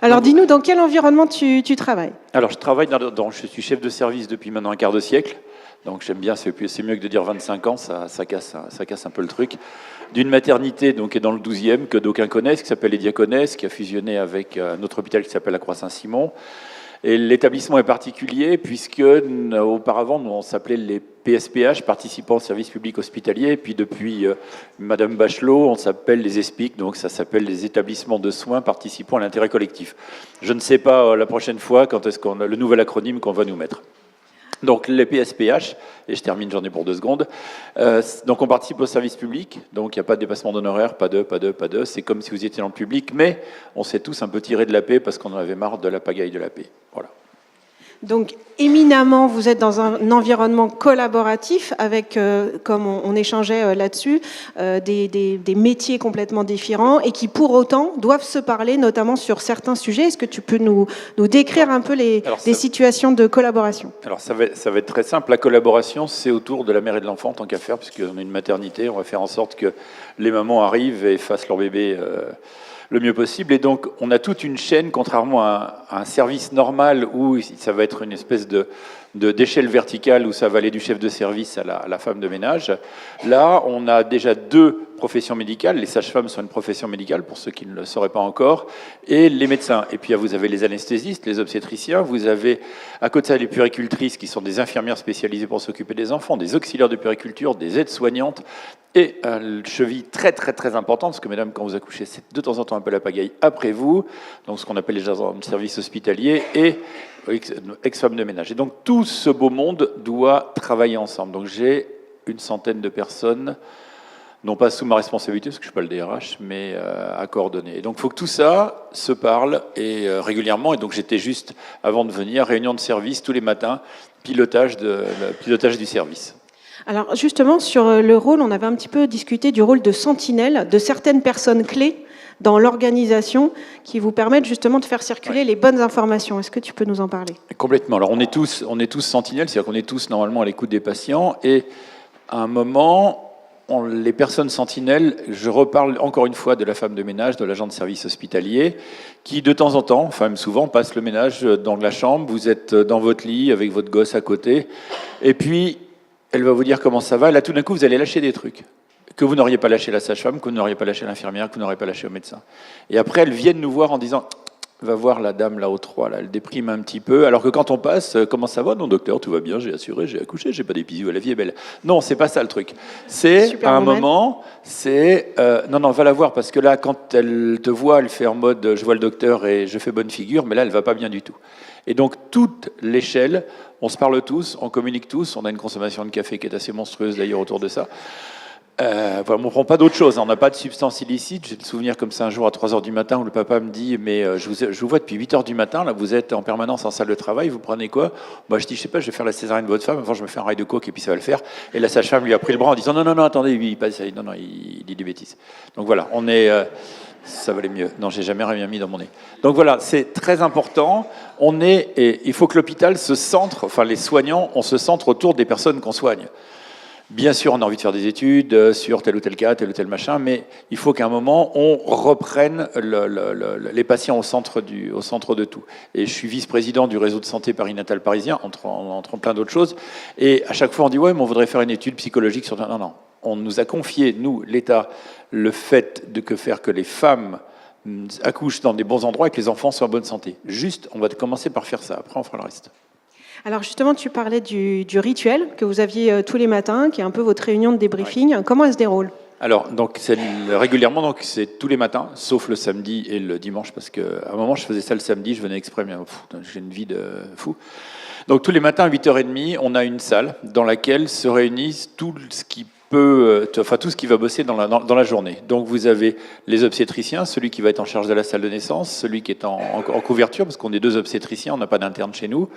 Alors dis-nous, dans quel environnement tu travailles? Alors je suis chef de service depuis maintenant un quart de siècle, donc j'aime bien, c'est mieux que de dire 25 ans, ça casse un peu le truc. D'une maternité donc, qui est dans le 12e, que d'aucuns connaissent, qui s'appelle les Diaconesses, qui a fusionné avec un autre hôpital qui s'appelle la Croix-Saint-Simon. Et l'établissement est particulier puisque auparavant, nous, on s'appelait les PSPH, participants au service public hospitalier, et puis depuis Madame Bachelot, on s'appelle les ESPIC, donc ça s'appelle les établissements de soins participant à l'intérêt collectif. Je ne sais pas la prochaine fois quand est-ce qu'on a le nouvel acronyme qu'on va nous mettre. Donc les PSPH, et je termine, j'en ai pour 2 secondes, donc on participe au service public, donc il n'y a pas de dépassement d'honoraires, pas de, c'est comme si vous étiez dans le public, mais on s'est tous un peu tirés de la paix parce qu'on en avait marre de la pagaille de la paix. Voilà. Donc, éminemment, vous êtes dans un environnement collaboratif avec, comme on échangeait là-dessus, des métiers complètement différents et qui, pour autant, doivent se parler, notamment sur certains sujets. Est-ce que tu peux nous décrire un peu les situations de collaboration? Alors, ça va être très simple. La collaboration, c'est autour de la mère et de l'enfant, tant qu'à faire, puisqu'on a une maternité. On va faire en sorte que les mamans arrivent et fassent leur bébé le mieux possible. Et donc, on a toute une chaîne, contrairement à un service normal où ça va être une espèce d'échelle verticale où ça va aller du chef de service à la femme de ménage. Là, on a déjà 2 professions médicales. Les sages-femmes sont une profession médicale, pour ceux qui ne le sauraient pas encore, et les médecins. Et puis, vous avez les anesthésistes, les obstétriciens, vous avez, à côté de ça, les puéricultrices, qui sont des infirmières spécialisées pour s'occuper des enfants, des auxiliaires de puériculture, des aides-soignantes, et une cheville très, très, très importante, parce que, mesdames, quand vous accouchez, c'est de temps en temps un peu la pagaille après vous, donc ce qu'on appelle les gens de service hospitalier, et ex-femme de ménage. Et donc, tout ce beau monde doit travailler ensemble. Donc, j'ai une centaine de personnes, non pas sous ma responsabilité, parce que je ne suis pas le DRH, mais à coordonner. Et donc, il faut que tout ça se parle et, régulièrement. Et donc, j'étais juste, avant de venir, réunion de service tous les matins, pilotage du service. Alors, justement, sur le rôle, on avait un petit peu discuté du rôle de sentinelle de certaines personnes clés dans l'organisation qui vous permettent justement de faire circuler les bonnes informations. Est-ce que tu peux nous en parler? Complètement. Alors, on est tous sentinelles, c'est-à-dire qu'on est tous normalement à l'écoute des patients. Et à un moment, les personnes sentinelles, je reparle encore une fois de la femme de ménage, de l'agent de service hospitalier, qui de temps en temps, enfin même souvent, passe le ménage dans la chambre. Vous êtes dans votre lit avec votre gosse à côté. Et puis, elle va vous dire comment ça va. Là, tout d'un coup, vous allez lâcher des trucs que vous n'auriez pas lâché la sage-femme, que vous n'auriez pas lâché l'infirmière, que vous n'auriez pas lâché au médecin. Et après, elles viennent nous voir en disant « Va voir la dame là au 3, là, elle déprime un petit peu. » Alors que quand on passe, « Comment ça va? Non, docteur, tout va bien, j'ai assuré, j'ai accouché, j'ai pas d'épisio, la vie est belle. » Non, c'est pas ça le truc. C'est, à un moment, c'est « Non, va la voir, parce que là, quand elle te voit, elle fait en mode « Je vois le docteur et je fais bonne figure, mais là, elle va pas bien du tout. » Et donc, toute l'échelle, on se parle tous, on communique tous, on a une consommation de café qui est assez monstrueuse d'ailleurs autour de ça. On ne prend pas d'autre chose, on n'a pas de substance illicite. J'ai le souvenir comme ça un jour à 3h du matin où le papa me dit « Mais je vous vois depuis 8h du matin, là vous êtes en permanence en salle de travail, vous prenez quoi ?» Moi je dis « Je sais pas, je vais faire la césarienne de votre femme, avant je me fais un rail de coke et puis ça va le faire. » Et la sage-femme lui a pris le bras en disant « Non, attendez, il dit des bêtises. » Donc voilà, on est... ça valait mieux. Non, j'ai jamais rien mis dans mon nez. Donc voilà, c'est très important. Et il faut que l'hôpital se centre, enfin les soignants, on se centre autour des personnes qu'on soigne. Bien sûr, on a envie de faire des études sur tel ou tel cas, tel ou tel machin, mais il faut qu'à un moment, on reprenne les patients au centre de tout. Et je suis vice-président du réseau de santé périnatal parisien, entre plein d'autres choses. Et à chaque fois, on dit « Ouais, mais on voudrait faire une étude psychologique sur... » Non. On nous a confié, nous, l'État, le fait de faire que les femmes accouchent dans des bons endroits et que les enfants soient en bonne santé. Juste, on va commencer par faire ça. Après, on fera le reste. Alors justement, tu parlais du rituel que vous aviez tous les matins, qui est un peu votre réunion de débriefing. Oui. Comment elle se déroule? Alors, donc, régulièrement, donc, c'est tous les matins, sauf le samedi et le dimanche, parce qu'à un moment, je faisais ça le samedi, je venais exprès, mais j'ai une vie de fou. Donc, tous les matins, à 8h30, on a une salle dans laquelle se réunissent tout ce qui tout ce qui va bosser dans la journée. Donc vous avez les obstétriciens, celui qui va être en charge de la salle de naissance, celui qui est en couverture, parce qu'on est 2 obstétriciens, on n'a pas d'interne chez nous.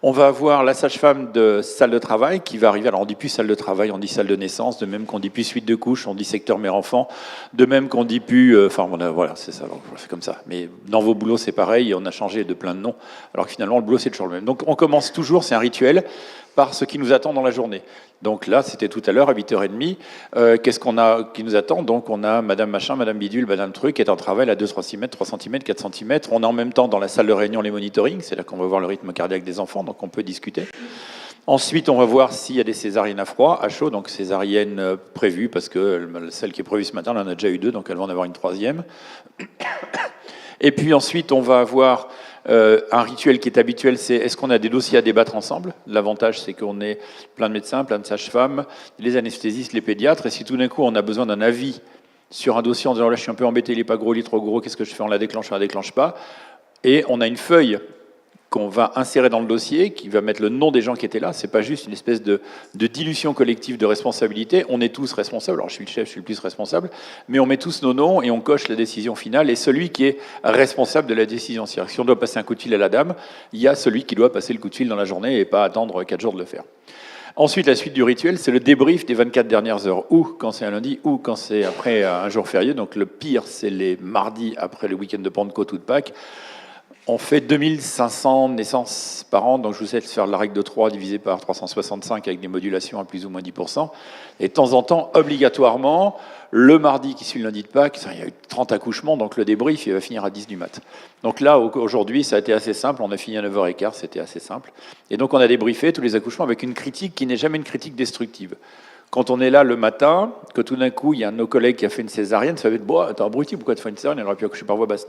On va avoir la sage-femme de salle de travail qui va arriver. Alors on dit plus salle de travail, on dit salle de naissance, de même qu'on dit plus suite de couches, on dit secteur mère-enfant, de même qu'on dit plus... Enfin voilà, c'est ça, donc on fait comme ça. Mais dans vos boulots c'est pareil, on a changé de plein de noms, alors que finalement le boulot c'est toujours le même. Donc on commence toujours, c'est un rituel, par ce qui nous attend dans la journée. Donc là, c'était tout à l'heure, à 8h30. Qu'est-ce qu'on a qui nous attend? Donc on a Madame Machin, Madame Bidule, Madame Truc, qui est en travail à 2 cm, 3 cm, 4 cm. On a en même temps dans la salle de réunion les monitorings, c'est là qu'on va voir le rythme cardiaque des enfants, donc on peut discuter. Ensuite, on va voir s'il y a des césariennes à froid, à chaud, donc césariennes prévues, parce que celle qui est prévue ce matin, on en a déjà eu 2, donc elle va en avoir une 3e. Et puis ensuite, on va avoir un rituel qui est habituel, c'est est-ce qu'on a des dossiers à débattre ensemble? L'avantage, c'est qu'on est plein de médecins, plein de sages-femmes, les anesthésistes, les pédiatres, et si tout d'un coup, on a besoin d'un avis sur un dossier en disant là, je suis un peu embêté, il n'est pas gros, il est trop gros, qu'est-ce que je fais? On la déclenche, on la déclenche pas. Et on a une feuille qu'on va insérer dans le dossier, qui va mettre le nom des gens qui étaient là. C'est pas juste une espèce de dilution collective de responsabilité. On est tous responsables. Alors je suis le chef, je suis le plus responsable, mais on met tous nos noms et on coche la décision finale. Et celui qui est responsable de la décision, c'est-à-dire que si on doit passer un coup de fil à la dame, il y a celui qui doit passer le coup de fil dans la journée et pas attendre 4 jours de le faire. Ensuite, la suite du rituel, c'est le débrief des 24 dernières heures, ou quand c'est un lundi, ou quand c'est après un jour férié. Donc le pire, c'est les mardis après le week-end de Pentecôte ou de Pâques. On fait 2500 naissances par an, donc je vous laisse faire la règle de 3 divisé par 365 avec des modulations à plus ou moins 10%. Et de temps en temps, obligatoirement, le mardi qui suit le lundi de Pâques, il y a eu 30 accouchements, donc le débrief il va finir à 10 du mat. Donc là, aujourd'hui, ça a été assez simple, on a fini à 9h15, c'était assez simple. Et donc on a débriefé tous les accouchements avec une critique qui n'est jamais une critique destructive. Quand on est là le matin, que tout d'un coup, il y a un de nos collègues qui a fait une césarienne, ça va être « Boah, t'es abruti, pourquoi tu fais une césarienne? Elle aurait pu accoucher par voie basse. »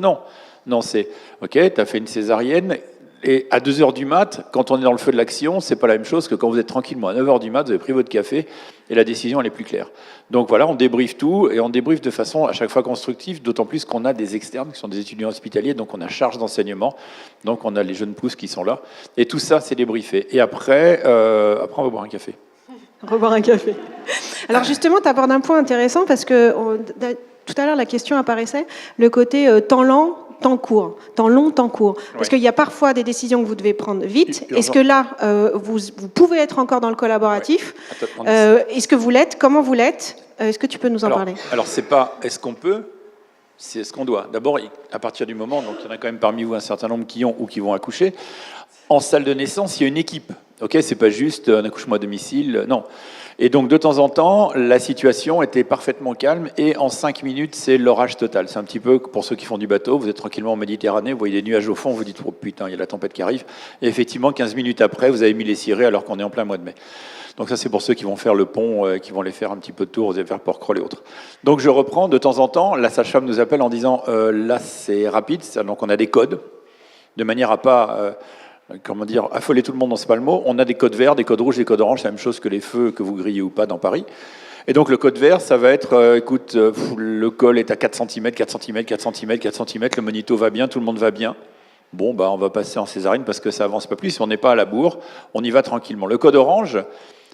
Non, c'est « Ok, t'as fait une césarienne, et à 2h du mat, quand on est dans le feu de l'action, c'est pas la même chose que quand vous êtes tranquillement à 9h du mat, vous avez pris votre café, et la décision, elle est plus claire. » Donc voilà, on débriefe tout, et on débriefe de façon à chaque fois constructive, d'autant plus qu'on a des externes qui sont des étudiants hospitaliers, donc on a charge d'enseignement, donc on a les jeunes pousses qui sont là, et tout ça, c'est débriefé. Et après, on va boire un café. Reboire un café. Alors justement, tu abordes un point intéressant parce que tout à l'heure, la question apparaissait, le côté temps lent, temps court, temps long, temps court. Parce qu'il y a parfois des décisions que vous devez prendre vite. Est-ce que là, vous pouvez être encore dans le collaboratif? Est-ce que vous l'êtes? Comment vous l'êtes? Est-ce que tu peux nous en parler? Alors, c'est pas est-ce qu'on peut, c'est ce qu'on doit. D'abord, à partir du moment, donc il y en a quand même parmi vous un certain nombre qui ont ou qui vont accoucher, en salle de naissance, il y a une équipe. Ok, c'est pas juste un accouchement à domicile, non. Et donc de temps en temps, la situation était parfaitement calme et en 5 minutes, c'est l'orage total. C'est un petit peu pour ceux qui font du bateau, vous êtes tranquillement en Méditerranée, vous voyez des nuages au fond, vous dites oh putain, il y a la tempête qui arrive. Et effectivement, 15 minutes après, vous avez mis les cirés alors qu'on est en plein mois de mai. Donc ça, c'est pour ceux qui vont faire le pont, qui vont aller faire un petit peu de tour, vous allez faire Port-Crawl et autres. Donc je reprends, de temps en temps, la sage-femme nous appelle en disant là c'est rapide, donc on a des codes, de manière à pas... affoler tout le monde, non, c'est pas le mot. On a des codes verts, des codes rouges, des codes oranges, c'est la même chose que les feux que vous grillez ou pas dans Paris. Et donc le code vert, ça va être, le col est à 4 cm, 4 cm, 4 cm, 4 cm, le monito va bien, tout le monde va bien. Bon, bah on va passer en césarienne parce que ça avance pas plus. Si on n'est pas à la bourre, on y va tranquillement. Le code orange,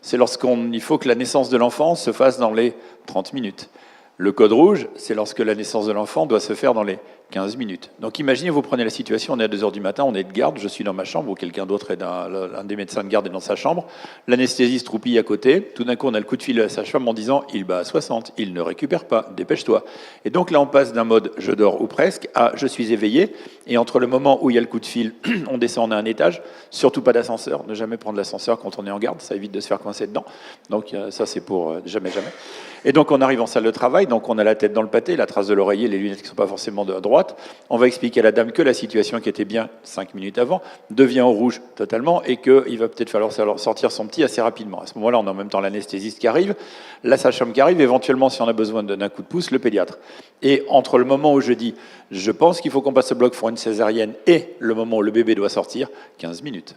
c'est il faut que la naissance de l'enfant se fasse dans les 30 minutes. Le code rouge, c'est lorsque la naissance de l'enfant doit se faire dans les 15 minutes. Donc imaginez, vous prenez la situation, on est à 2h du matin, on est de garde, je suis dans ma chambre, ou quelqu'un d'autre est un des médecins de garde est dans sa chambre, l'anesthésiste roupille à côté, tout d'un coup on a le coup de fil à sa femme en disant « il bat à 60, il ne récupère pas, dépêche-toi ». Et donc là on passe d'un mode « je dors ou presque » à « je suis éveillé », et entre le moment où il y a le coup de fil, on descend, on a un étage, surtout pas d'ascenseur, ne jamais prendre l'ascenseur quand on est en garde, ça évite de se faire coincer dedans, donc ça c'est pour jamais. Et donc on arrive en salle de travail, donc on a la tête dans le pâté, la trace de l'oreiller, les lunettes qui ne sont pas forcément de droite. On va expliquer à la dame que la situation qui était bien 5 minutes avant devient au rouge totalement et qu'il va peut-être falloir sortir son petit assez rapidement. À ce moment-là, on a en même temps l'anesthésiste qui arrive, la sage-femme qui arrive, éventuellement, si on a besoin d'un coup de pouce, le pédiatre. Et entre le moment où je dis « je pense qu'il faut qu'on passe au bloc pour une césarienne » et le moment où le bébé doit sortir, 15 minutes.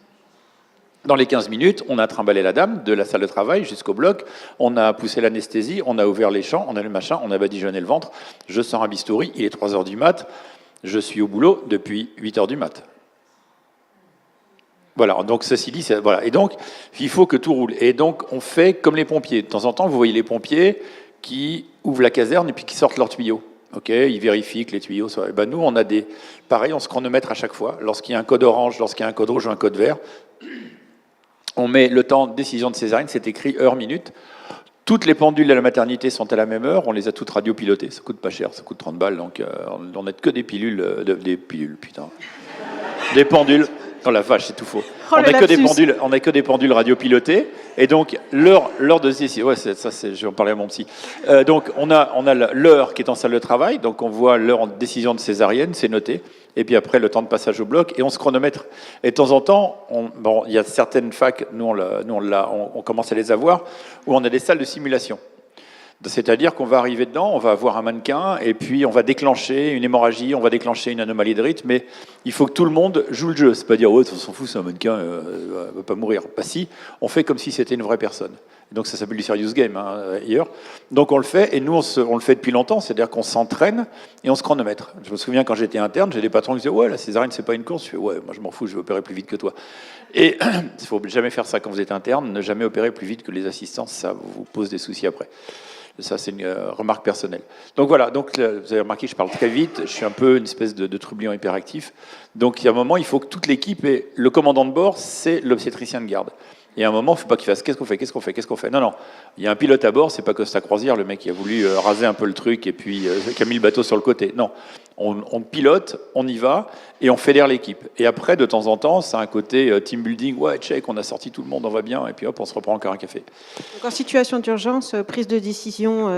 Dans les 15 minutes, on a trimballé la dame de la salle de travail jusqu'au bloc, on a poussé l'anesthésie, on a ouvert les champs, on a le machin, on a badigeonné le ventre, je sors un bistouri, il est 3h du mat', je suis au boulot depuis 8h du mat'. Voilà, donc ceci dit, voilà. Et donc, il faut que tout roule. Et donc, on fait comme les pompiers. De temps en temps, vous voyez les pompiers qui ouvrent la caserne et puis qui sortent leurs tuyaux. Ok, ils vérifient que les tuyaux soient... Ben nous, on a pareil, on se chronomètre à chaque fois. Lorsqu'il y a un code orange, lorsqu'il y a un code rouge ou un code vert, On met le temps de décision de césarienne, c'est écrit heure-minute. Toutes les pendules à la maternité sont à la même heure, on les a toutes radiopilotées, ça coûte pas cher, ça coûte 30 balles, donc on n'a que des pilules, des pendules. Oh la vache, c'est tout faux. Oh, on n'a que des pendules radiopilotées, et donc l'heure de décision, ouais, je vais en parler à mon psy. Donc on a l'heure qui est en salle de travail, donc on voit l'heure en décision de césarienne, c'est noté, et puis après le temps de passage au bloc, et on se chronomètre. Et de temps en temps, il y a certaines facs, nous on commence à les avoir, où on a des salles de simulation. C'est-à-dire qu'on va arriver dedans, on va avoir un mannequin, et puis on va déclencher une hémorragie, on va déclencher une anomalie de rythme, mais il faut que tout le monde joue le jeu. C'est pas dire, ouais, on s'en fout, c'est un mannequin, il va pas mourir. Bah si, on fait comme si c'était une vraie personne. Donc ça s'appelle du serious game, ailleurs. Donc on le fait, et nous on le fait depuis longtemps, c'est-à-dire qu'on s'entraîne et on se chronomètre. Je me souviens quand j'étais interne, j'ai des patrons qui disaient, ouais, la césarienne c'est pas une course. Je fais, ouais, moi je m'en fous, je vais opérer plus vite que toi. Et il faut jamais faire ça quand vous êtes interne, ne jamais opérer plus vite que les assistants, ça vous pose des soucis après. Ça, c'est une remarque personnelle. Donc voilà, donc, vous avez remarqué, je parle très vite, je suis un peu une espèce de trublion hyperactif. Donc il y a un moment, il faut que toute l'équipe ait... Le commandant de bord, c'est l'obstétricien de garde. Il y a un moment, il ne faut pas qu'il fasse qu'est-ce qu'on fait. Non, il y a un pilote à bord, c'est pas Costa Croisière, le mec qui a voulu raser un peu le truc et puis qui a mis le bateau sur le côté. Non, on pilote, on y va et on fédère l'équipe. Et après, de temps en temps, ça a un côté team building. Ouais, check, on a sorti tout le monde, on va bien. Et puis hop, on se reprend encore un café. Donc en situation d'urgence, prise de décision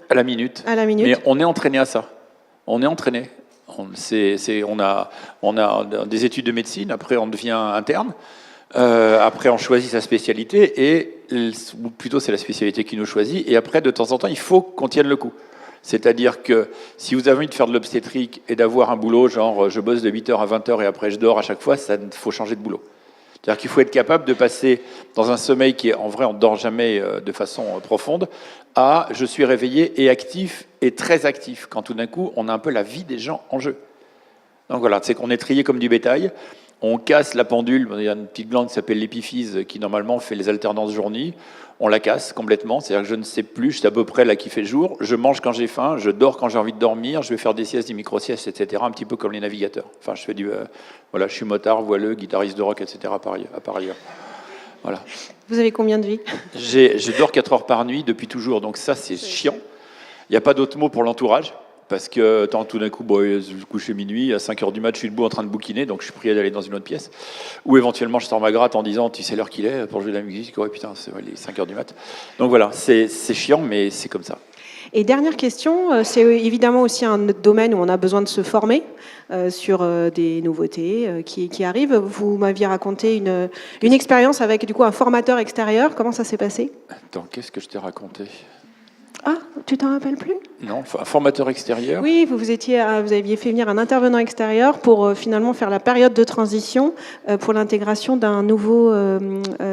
à la minute. Mais on est entraîné à ça. On est entraîné. On a des études de médecine. Après, on devient interne. Après, on choisit sa spécialité, ou plutôt c'est la spécialité qui nous choisit, et après, de temps en temps, il faut qu'on tienne le coup. C'est-à-dire que si vous avez envie de faire de l'obstétrique et d'avoir un boulot, genre je bosse de 8h à 20h et après je dors à chaque fois, ça faut changer de boulot. C'est-à-dire qu'il faut être capable de passer dans un sommeil qui est, en vrai, on ne dort jamais de façon profonde, à je suis réveillé et actif, et très actif, quand tout d'un coup, on a un peu la vie des gens en jeu. Donc voilà, c'est qu'on est trié comme du bétail. On casse la pendule, il y a une petite glande qui s'appelle l'épiphyse qui normalement fait les alternances journée. On la casse complètement, c'est-à-dire que je ne sais plus, je suis à peu près là qui fait jour, je mange quand j'ai faim, je dors quand j'ai envie de dormir, je vais faire des siestes, des micro-siestes, etc., un petit peu comme les navigateurs. Enfin, je fais voilà, je suis motard, voileux, guitariste de rock, etc., à part ailleurs. Voilà. Vous avez combien de vie ? Je dors 4 heures par nuit depuis toujours, donc ça c'est chiant. Il n'y a pas d'autre mot pour l'entourage. Parce que tout d'un coup, je couche minuit, à 5h du mat, je suis debout en train de bouquiner, donc je suis prié d'aller dans une autre pièce. Ou éventuellement, je sors ma gratte en disant, tu sais l'heure qu'il est pour jouer de la musique ? Ouais, putain, c'est les 5h du mat. Donc voilà, c'est chiant, mais c'est comme ça. Et dernière question, c'est évidemment aussi un domaine où on a besoin de se former sur des nouveautés qui arrivent. Vous m'aviez raconté une expérience avec du coup un formateur extérieur. Comment ça s'est passé ? Attends, qu'est-ce que je t'ai raconté ? Ah, tu t'en rappelles plus ? Non, un formateur extérieur. Oui, vous aviez fait venir un intervenant extérieur pour finalement faire la période de transition pour l'intégration d'un nouveau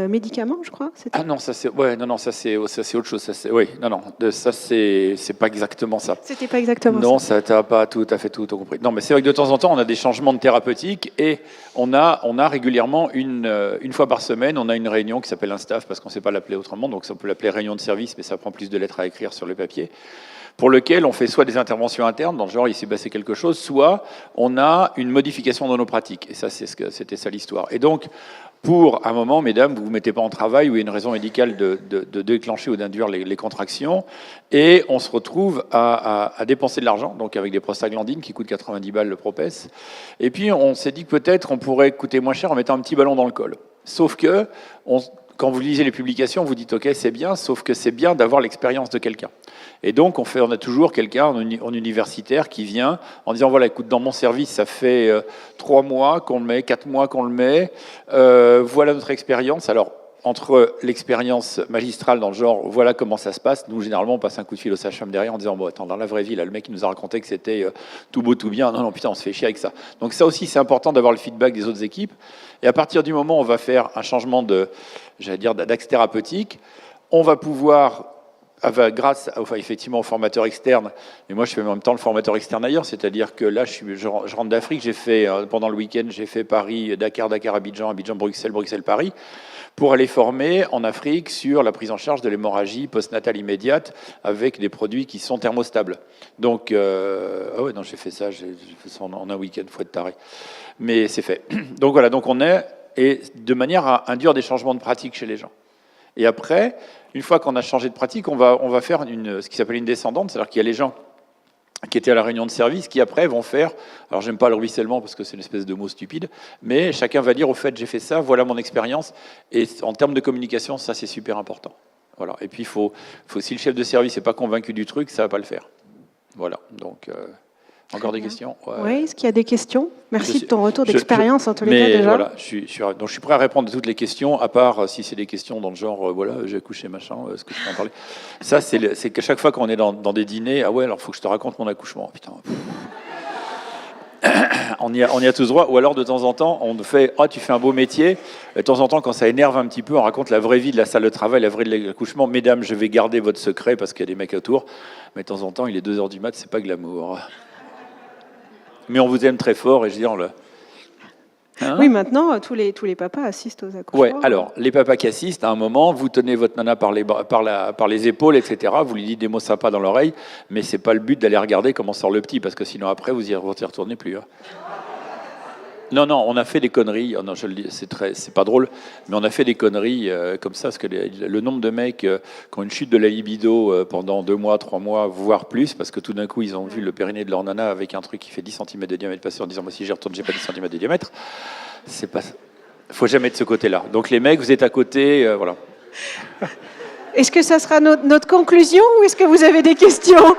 médicament, je crois. Ah non, ça c'est autre chose. Ça c'est pas exactement ça. C'était pas exactement ça. Non, ça t'as pas tout à fait tout compris. Non, mais c'est vrai que de temps en temps, on a des changements de thérapeutique et on a régulièrement une fois par semaine, on a une réunion qui s'appelle un staff parce qu'on ne sait pas l'appeler autrement, donc on peut l'appeler réunion de service, mais ça prend plus de lettres à écrire sur le papier, pour lequel on fait soit des interventions internes, dans le genre il s'est passé quelque chose, soit on a une modification dans nos pratiques. Et ça, c'était ça l'histoire. Et donc, pour un moment, mesdames, vous ne vous mettez pas en travail où il y a une raison médicale de déclencher ou d'induire les contractions, et on se retrouve à dépenser de l'argent, donc avec des prostaglandines qui coûtent 90 balles le Propès. Et puis on s'est dit que peut-être on pourrait coûter moins cher en mettant un petit ballon dans le col. Sauf que, quand vous lisez les publications, vous dites « Ok, c'est bien », sauf que c'est bien d'avoir l'expérience de quelqu'un. Et donc, on a toujours quelqu'un en universitaire qui vient en disant « Voilà, écoute, dans mon service, ça fait 3 mois qu'on le met, 4 mois qu'on le met. Voilà notre expérience. » Alors, entre l'expérience magistrale dans le genre « Voilà comment ça se passe », nous, généralement, on passe un coup de fil au sage-femme derrière en disant « Bon, attends, dans la vraie vie, là, le mec, il nous a raconté que c'était tout beau, tout bien. Non, putain, on se fait chier avec ça. » Donc ça aussi, c'est important d'avoir le feedback des autres équipes. Et à partir du moment où on va faire un changement d'axe thérapeutique, on va pouvoir, grâce effectivement au formateur externe, et moi je fais en même temps le formateur externe ailleurs, c'est-à-dire que là je rentre d'Afrique, j'ai fait pendant le week-end, j'ai fait Paris, Dakar, Abidjan, Bruxelles, Paris, pour aller former en Afrique sur la prise en charge de l'hémorragie postnatale immédiate avec des produits qui sont thermostables. Donc, j'ai fait ça en un week-end, faut être taré. Mais c'est fait. Donc voilà, donc on est et de manière à induire des changements de pratique chez les gens. Et après, une fois qu'on a changé de pratique, on va faire ce qui s'appelle une descendante, c'est-à-dire qu'il y a les gens qui étaient à la réunion de service, qui après vont faire, alors j'aime pas le ruissellement parce que c'est une espèce de mot stupide, mais chacun va dire, au fait, j'ai fait ça, voilà mon expérience, et en termes de communication, ça c'est super important. Voilà. Et puis, si le chef de service n'est pas convaincu du truc, ça va pas le faire. Voilà, donc... Encore des questions? Ouais. Oui, est-ce qu'il y a des questions? Merci de ton retour d'expérience en tous les cas déjà. Voilà, je suis prêt à répondre à toutes les questions, à part si c'est des questions dans le genre, voilà, j'ai accouché, machin, est-ce que je peux en parler? Ça, c'est qu'à chaque fois qu'on est dans des dîners, ah ouais, alors il faut que je te raconte mon accouchement. Putain. On y a tous droit. Ou alors, de temps en temps, on fait « Ah, tu fais un beau métier ». De temps en temps, quand ça énerve un petit peu, on raconte la vraie vie de la salle de travail, la vraie vie de l'accouchement. « Mesdames, je vais garder votre secret parce qu'il y a des mecs autour. » Mais de temps en temps, il est 2h du mat', c'est pas glamour. Mais on vous aime très fort, et je veux dire... Hein? Oui, maintenant, tous les papas assistent aux accouchements. Ouais, alors, les papas qui assistent, à un moment, vous tenez votre nana par les épaules, etc., vous lui dites des mots sympas dans l'oreille, mais c'est pas le but d'aller regarder comment sort le petit, parce que sinon, après, vous y retournez plus. Hein. Non, on a fait des conneries. Oh non, je le dis, c'est pas drôle, mais on a fait des conneries comme ça, parce que le nombre de mecs qui ont une chute de la libido pendant 2 mois, 3 mois, voire plus, parce que tout d'un coup, ils ont vu le périnée de leur nana avec un truc qui fait 10 cm de diamètre passer en disant, moi, si j'y retourne, j'ai pas 10 cm de diamètre. C'est pas... Faut jamais être de ce côté-là. Donc les mecs, vous êtes à côté, voilà. Est-ce que ça sera notre conclusion, ou est-ce que vous avez des questions?